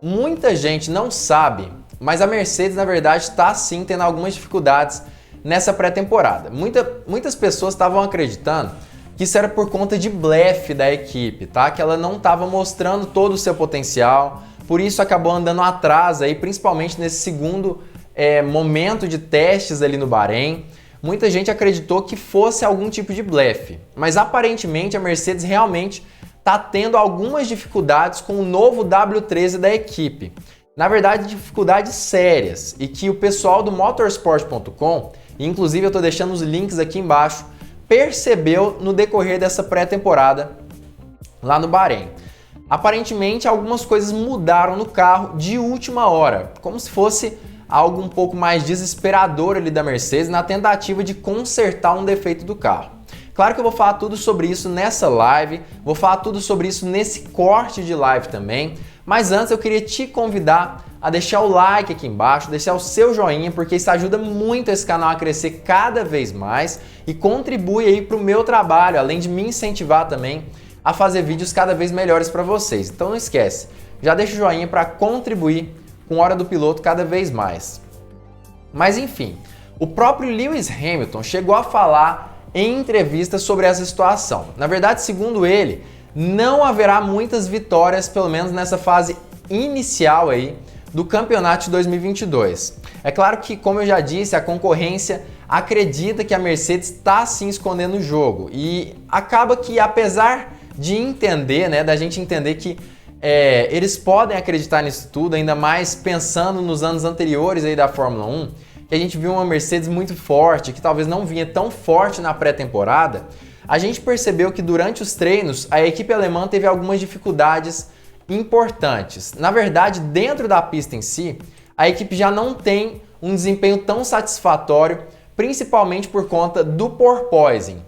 Muita gente não sabe, mas a Mercedes na verdade está sim tendo algumas dificuldades nessa pré-temporada. Muitas pessoas estavam acreditando que isso era por conta de blefe da equipe, tá? Que ela não estava mostrando todo o seu potencial, por isso acabou andando atrás aí, principalmente nesse segundo momento de testes ali no Bahrein. Muita gente acreditou que fosse algum tipo de blefe, mas aparentemente a Mercedes realmente está tendo algumas dificuldades com o novo W13 da equipe. Na verdade, dificuldades sérias, e que o pessoal do motorsport.com, inclusive eu estou deixando os links aqui embaixo, percebeu no decorrer dessa pré-temporada lá no Bahrein. Aparentemente, algumas coisas mudaram no carro de última hora, como se fosse algo um pouco mais desesperador ali da Mercedes na tentativa de consertar um defeito do carro. Claro que eu vou falar tudo sobre isso nessa live, vou falar tudo sobre isso nesse corte de live também, mas antes eu queria te convidar a deixar o like aqui embaixo, deixar o seu joinha, porque isso ajuda muito esse canal a crescer cada vez mais e contribui aí para o meu trabalho, além de me incentivar também a fazer vídeos cada vez melhores para vocês. Então não esquece, já deixa o joinha para contribuir com Hora do Piloto cada vez mais. Mas enfim, o próprio Lewis Hamilton chegou a falar em entrevista sobre essa situação. Na verdade, segundo ele, não haverá muitas vitórias, pelo menos nessa fase inicial aí do campeonato de 2022. É claro que, como eu já disse, a concorrência acredita que a Mercedes está sim escondendo o jogo e acaba que, apesar de entender, da gente entender que eles podem acreditar nisso tudo, ainda mais pensando nos anos anteriores aí da Fórmula 1, que a gente viu uma Mercedes muito forte, que talvez não vinha tão forte na pré-temporada, a gente percebeu que durante os treinos a equipe alemã teve algumas dificuldades importantes. Na verdade, dentro da pista em si, a equipe já não tem um desempenho tão satisfatório, principalmente por conta do porpoising.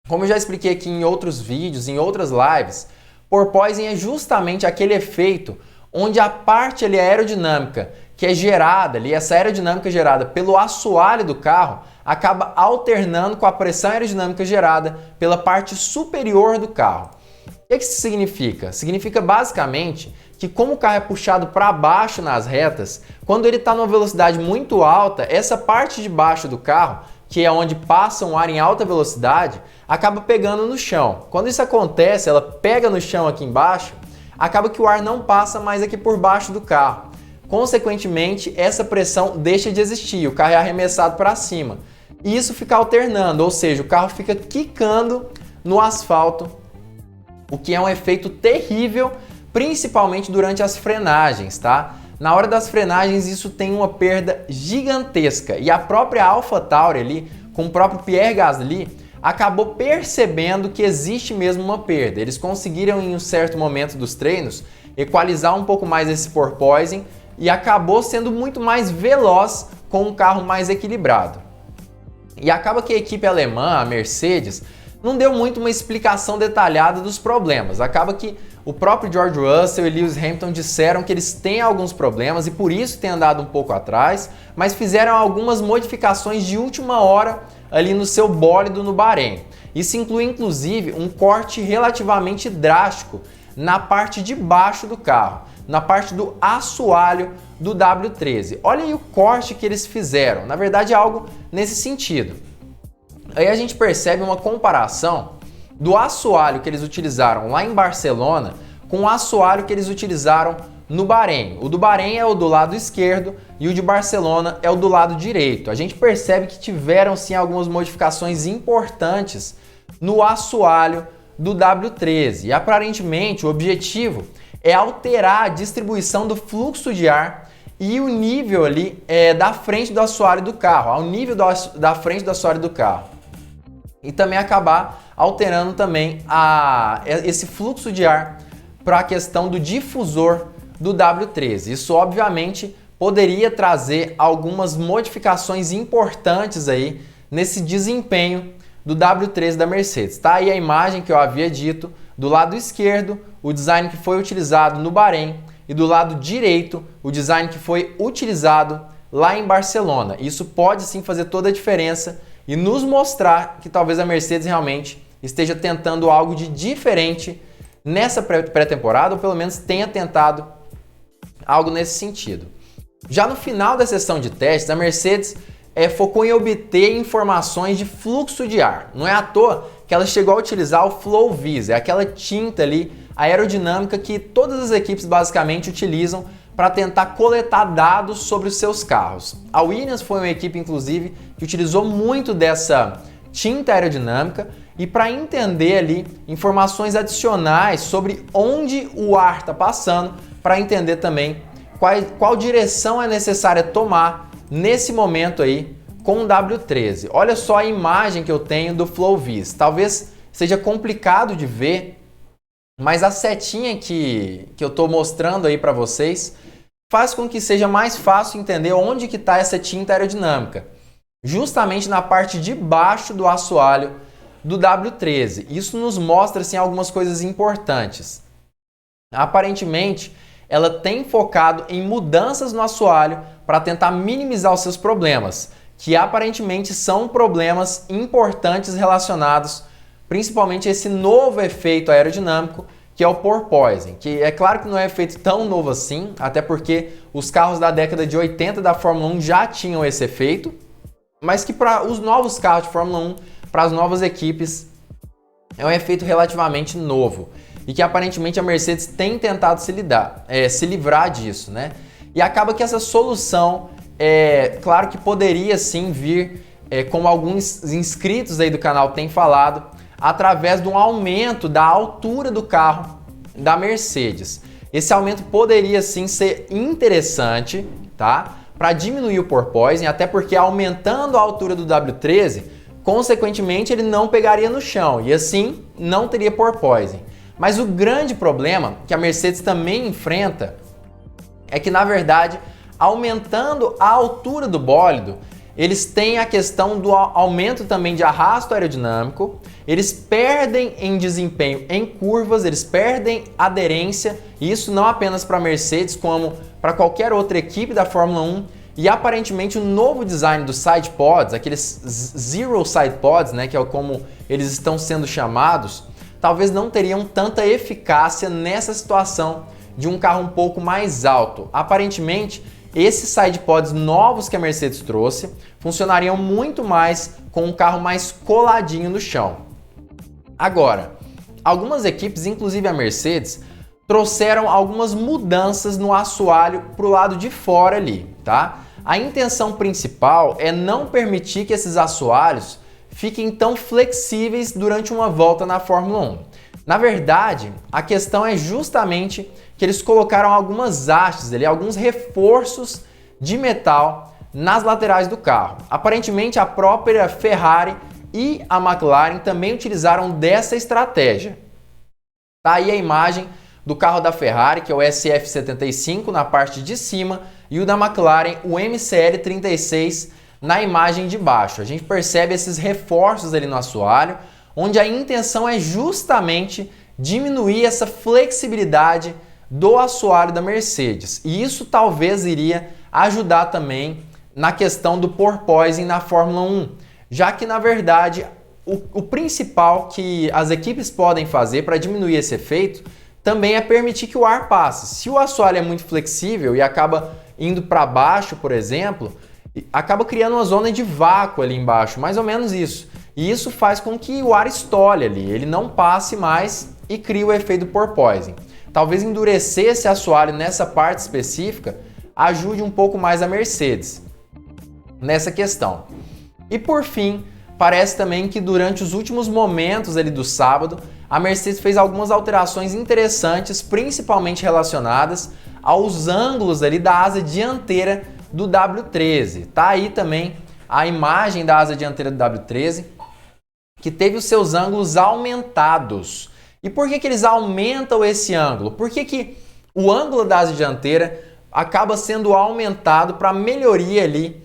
Como eu já expliquei aqui em outros vídeos, em outras lives, porpoising é justamente aquele efeito onde a parte ali aerodinâmica que é gerada ali, essa aerodinâmica gerada pelo assoalho do carro, acaba alternando com a pressão aerodinâmica gerada pela parte superior do carro. O que isso significa? Significa basicamente que como o carro é puxado para baixo nas retas, quando ele está numa velocidade muito alta, essa parte de baixo do carro, que é onde passa um ar em alta velocidade, acaba pegando no chão. Quando isso acontece, ela pega no chão aqui embaixo, acaba que o ar não passa mais aqui por baixo do carro. Consequentemente, essa pressão deixa de existir, o carro é arremessado para cima. E isso fica alternando, ou seja, o carro fica quicando no asfalto, o que é um efeito terrível, principalmente durante as frenagens, tá? Na hora das frenagens isso tem uma perda gigantesca e a própria AlphaTauri ali, com o próprio Pierre Gasly, acabou percebendo que existe mesmo uma perda. Eles conseguiram em um certo momento dos treinos equalizar um pouco mais esse porpoising e acabou sendo muito mais veloz com um carro mais equilibrado. E acaba que a equipe alemã, a Mercedes, não deu muito uma explicação detalhada dos problemas. Acaba que o próprio George Russell e Lewis Hamilton disseram que eles têm alguns problemas e por isso têm andado um pouco atrás, mas fizeram algumas modificações de última hora ali no seu bólido no Bahrein. Isso inclui inclusive um corte relativamente drástico na parte de baixo do carro, na parte do assoalho do W13. Olha aí o corte que eles fizeram, na verdade é algo nesse sentido. Aí a gente percebe uma comparação do assoalho que eles utilizaram lá em Barcelona com o assoalho que eles utilizaram no Bahrein. O do Bahrein é o do lado esquerdo e o de Barcelona é o do lado direito. A gente percebe que tiveram sim algumas modificações importantes no assoalho do W13 e aparentemente o objetivo é alterar a distribuição do fluxo de ar e o nível ali da frente do assoalho do carro, ao nível da frente do assoalho do carro. E também acabar alterando também esse fluxo de ar para a questão do difusor do W13. Isso obviamente poderia trazer algumas modificações importantes aí nesse desempenho do W13 da Mercedes. Tá aí a imagem que eu havia dito, do lado esquerdo, o design que foi utilizado no Bahrein e do lado direito, o design que foi utilizado lá em Barcelona. Isso pode sim fazer toda a diferença e nos mostrar que talvez a Mercedes realmente esteja tentando algo de diferente nessa pré-temporada, ou pelo menos tenha tentado algo nesse sentido. Já no final da sessão de testes, a Mercedes focou em obter informações de fluxo de ar. Não é à toa que ela chegou a utilizar o Flowvis, é aquela tinta ali aerodinâmica que todas as equipes basicamente utilizam para tentar coletar dados sobre os seus carros. A Williams foi uma equipe, inclusive, que utilizou muito dessa tinta aerodinâmica e para entender ali informações adicionais sobre onde o ar está passando, para entender também qual direção é necessária tomar nesse momento aí com o W13. Olha só a imagem que eu tenho do Flowvis. Talvez seja complicado de ver, mas a setinha que eu estou mostrando aí para vocês faz com que seja mais fácil entender onde que está essa tinta aerodinâmica. Justamente na parte de baixo do assoalho do W13. Isso nos mostra assim, algumas coisas importantes. Aparentemente, ela tem focado em mudanças no assoalho para tentar minimizar os seus problemas, que aparentemente são problemas importantes relacionados principalmente a esse novo efeito aerodinâmico, que é o porpoising, que é claro que não é um efeito tão novo assim, até porque os carros da década de 80 da Fórmula 1 já tinham esse efeito, mas que para os novos carros de Fórmula 1, para as novas equipes, é um efeito relativamente novo e que aparentemente a Mercedes tem tentado se livrar disso, né? E acaba que essa solução, claro que poderia sim vir, como alguns inscritos aí do canal têm falado, através de um aumento da altura do carro da Mercedes. Esse aumento poderia sim ser interessante, tá? Para diminuir o porpoising, até porque aumentando a altura do W13, consequentemente ele não pegaria no chão e assim não teria porpoising. Mas o grande problema que a Mercedes também enfrenta é que, na verdade, aumentando a altura do bólido, eles têm a questão do aumento também de arrasto aerodinâmico, eles perdem em desempenho em curvas, eles perdem aderência, e isso não apenas para a Mercedes, como para qualquer outra equipe da Fórmula 1, e aparentemente o novo design dos side pods, aqueles zero side pods, né, que é como eles estão sendo chamados, talvez não teriam tanta eficácia nessa situação de um carro um pouco mais alto. Aparentemente, esses side pods novos que a Mercedes trouxe funcionariam muito mais com um carro mais coladinho no chão. Agora, algumas equipes, inclusive a Mercedes, trouxeram algumas mudanças no assoalho para o lado de fora ali, tá? A intenção principal é não permitir que esses assoalhos fiquem tão flexíveis durante uma volta na Fórmula 1. Na verdade, a questão é justamente que eles colocaram algumas hastes ali, alguns reforços de metal nas laterais do carro. Aparentemente, a própria Ferrari e a McLaren também utilizaram dessa estratégia. Tá aí a imagem do carro da Ferrari, que é o SF75 na parte de cima, e o da McLaren, o MCL36, na imagem de baixo. A gente percebe esses reforços ali no assoalho, onde a intenção é justamente diminuir essa flexibilidade do assoalho da Mercedes. E isso talvez iria ajudar também na questão do porpoising na Fórmula 1, já que na verdade o principal que as equipes podem fazer para diminuir esse efeito também é permitir que o ar passe. Se o assoalho é muito flexível e acaba indo para baixo, por exemplo, acaba criando uma zona de vácuo ali embaixo, mais ou menos isso. E isso faz com que o ar estole ali, ele não passe mais e cria o efeito porpoising. Talvez endurecer esse assoalho nessa parte específica ajude um pouco mais a Mercedes nessa questão. E por fim, parece também que durante os últimos momentos ali do sábado, a Mercedes fez algumas alterações interessantes, principalmente relacionadas aos ângulos ali da asa dianteira do W13. Tá aí também a imagem da asa dianteira do W13, que teve os seus ângulos aumentados. E por que eles aumentam esse ângulo? Por que o ângulo da asa dianteira acaba sendo aumentado para melhoria ali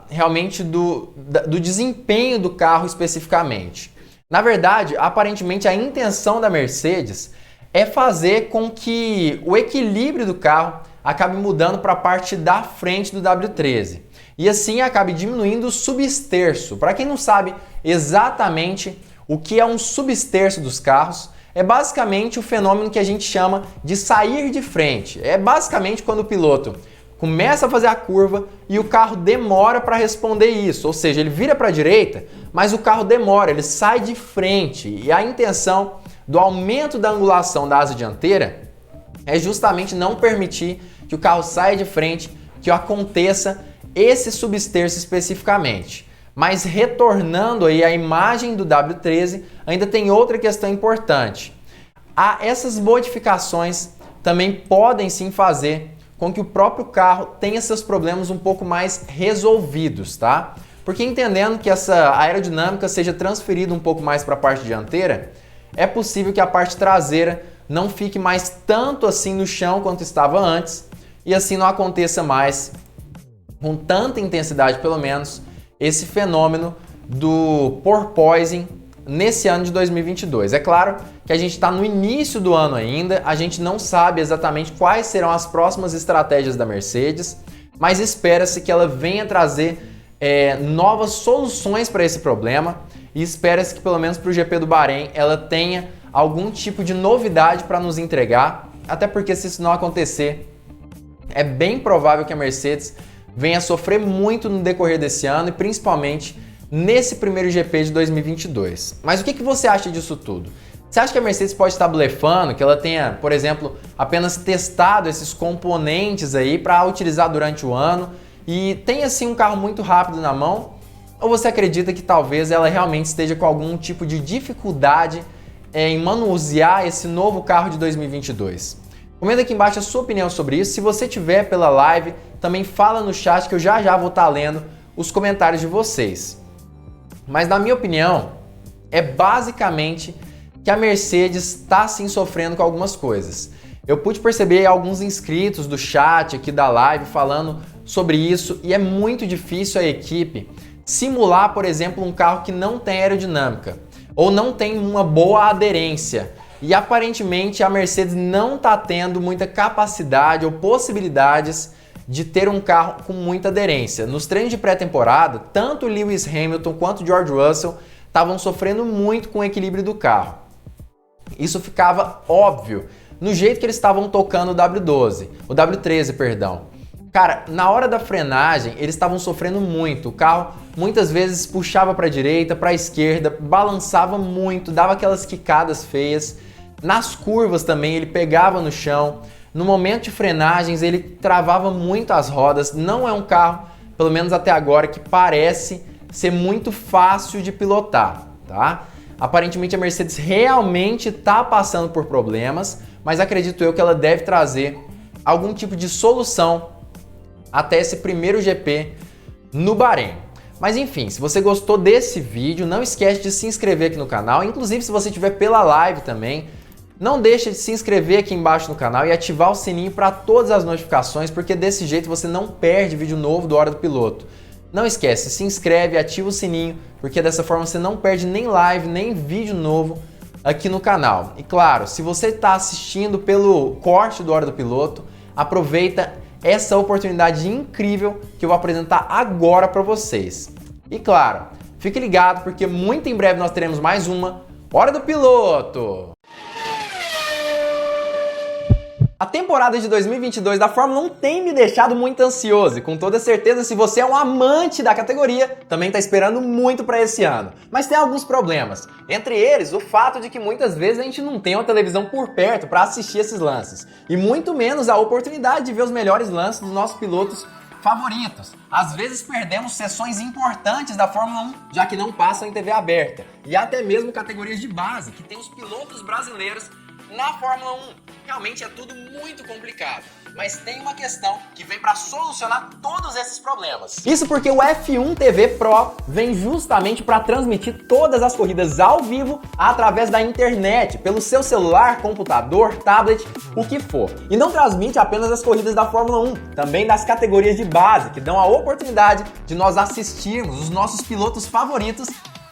realmente do desempenho do carro especificamente? Na verdade, aparentemente a intenção da Mercedes é fazer com que o equilíbrio do carro acabe mudando para a parte da frente do W13 e assim acabe diminuindo o substerço. Para quem não sabe exatamente o que é um substerço dos carros, é basicamente o fenômeno que a gente chama de sair de frente. É basicamente quando o piloto começa a fazer a curva e o carro demora para responder isso, ou seja, ele vira para a direita, mas o carro demora, ele sai de frente. E a intenção do aumento da angulação da asa dianteira é justamente não permitir que o carro saia de frente, que aconteça esse substerço especificamente. Mas retornando aí à imagem do W13, ainda tem outra questão importante. Essas modificações também podem sim fazer com que o próprio carro tenha seus problemas um pouco mais resolvidos, tá? Porque entendendo que essa aerodinâmica seja transferida um pouco mais para a parte dianteira, é possível que a parte traseira não fique mais tanto assim no chão quanto estava antes e assim não aconteça mais com tanta intensidade, pelo menos, esse fenômeno do porpoising nesse ano de 2022. É claro que a gente está no início do ano ainda, a gente não sabe exatamente quais serão as próximas estratégias da Mercedes, mas espera-se que ela venha trazer novas soluções para esse problema e espera-se que pelo menos para o GP do Bahrein ela tenha algum tipo de novidade para nos entregar, até porque se isso não acontecer, é bem provável que a Mercedes venha sofrer muito no decorrer desse ano e principalmente nesse primeiro GP de 2022. Mas o que você acha disso tudo? Você acha que a Mercedes pode estar blefando, que ela tenha, por exemplo, apenas testado esses componentes aí para utilizar durante o ano e tenha assim um carro muito rápido na mão? Ou você acredita que talvez ela realmente esteja com algum tipo de dificuldade em manusear esse novo carro de 2022? Comenta aqui embaixo a sua opinião sobre isso. Se você tiver pela live, também fala no chat que eu já vou estar lendo os comentários de vocês. Mas na minha opinião, é basicamente que a Mercedes está sim sofrendo com algumas coisas. Eu pude perceber alguns inscritos do chat aqui da live falando sobre isso e é muito difícil a equipe simular, por exemplo, um carro que não tem aerodinâmica ou não tem uma boa aderência. E aparentemente a Mercedes não está tendo muita capacidade ou possibilidades de ter um carro com muita aderência. Nos treinos de pré-temporada, tanto Lewis Hamilton quanto George Russell estavam sofrendo muito com o equilíbrio do carro. Isso ficava óbvio no jeito que eles estavam tocando o W13, perdão. Cara, na hora da frenagem, eles estavam sofrendo muito. O carro muitas vezes puxava para a direita, para a esquerda, balançava muito, dava aquelas quicadas feias. Nas curvas também ele pegava no chão. No momento de frenagens ele travava muito as rodas. Não é um carro, pelo menos até agora, que parece ser muito fácil de pilotar, tá? Aparentemente a Mercedes realmente está passando por problemas, mas acredito eu que ela deve trazer algum tipo de solução até esse primeiro GP no Bahrein. Mas enfim, se você gostou desse vídeo, não esquece de se inscrever aqui no canal. Inclusive, se você estiver pela live também, não deixe de se inscrever aqui embaixo no canal e ativar o sininho para todas as notificações, porque desse jeito você não perde vídeo novo do Hora do Piloto. Não esquece, se inscreve, ativa o sininho, porque dessa forma você não perde nem live, nem vídeo novo aqui no canal. E claro, se você está assistindo pelo corte do Hora do Piloto, aproveita essa oportunidade incrível que eu vou apresentar agora para vocês. E claro, fique ligado porque muito em breve nós teremos mais uma Hora do Piloto! A temporada de 2022 da Fórmula 1 tem me deixado muito ansioso e com toda certeza se você é um amante da categoria, também está esperando muito para esse ano. Mas tem alguns problemas, entre eles o fato de que muitas vezes a gente não tem uma televisão por perto para assistir esses lances e muito menos a oportunidade de ver os melhores lances dos nossos pilotos favoritos. Às vezes perdemos sessões importantes da Fórmula 1, já que não passam em TV aberta, e até mesmo categorias de base, que tem os pilotos brasileiros na Fórmula 1. Realmente é tudo muito complicado, mas tem uma questão que vem para solucionar todos esses problemas. Isso porque o F1 TV Pro vem justamente para transmitir todas as corridas ao vivo através da internet, pelo seu celular, computador, tablet, o que for. E não transmite apenas as corridas da Fórmula 1, também das categorias de base, que dão a oportunidade de nós assistirmos os nossos pilotos favoritos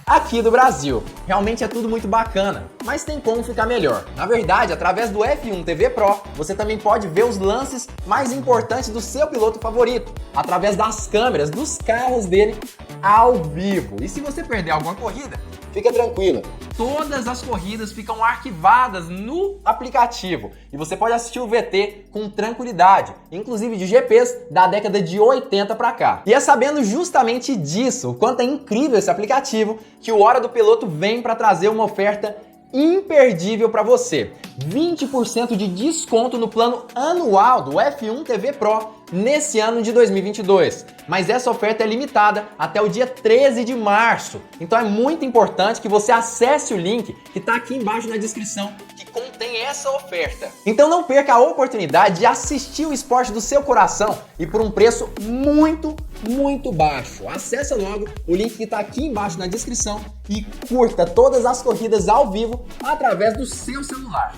aqui do Brasil. Realmente é tudo muito bacana, mas tem como ficar melhor. Na verdade, através do F1 TV Pro, você também pode ver os lances mais importantes do seu piloto favorito, através das câmeras dos carros dele ao vivo. E se você perder alguma corrida, fica tranquila. Todas as corridas ficam arquivadas no aplicativo e você pode assistir o VT com tranquilidade, inclusive de GPs da década de 80 para cá. E é sabendo justamente disso, o quanto é incrível esse aplicativo, que o Hora do Piloto vem para trazer uma oferta imperdível para você. 20% de desconto no plano anual do F1 TV Pro nesse ano de 2022. Mas essa oferta é limitada até o dia 13 de março. Então é muito importante que você acesse o link que está aqui embaixo na descrição, que contém essa oferta. Então não perca a oportunidade de assistir o esporte do seu coração e por um preço muito baixo. Acesse logo o link que está aqui embaixo na descrição e curta todas as corridas ao vivo através do seu celular.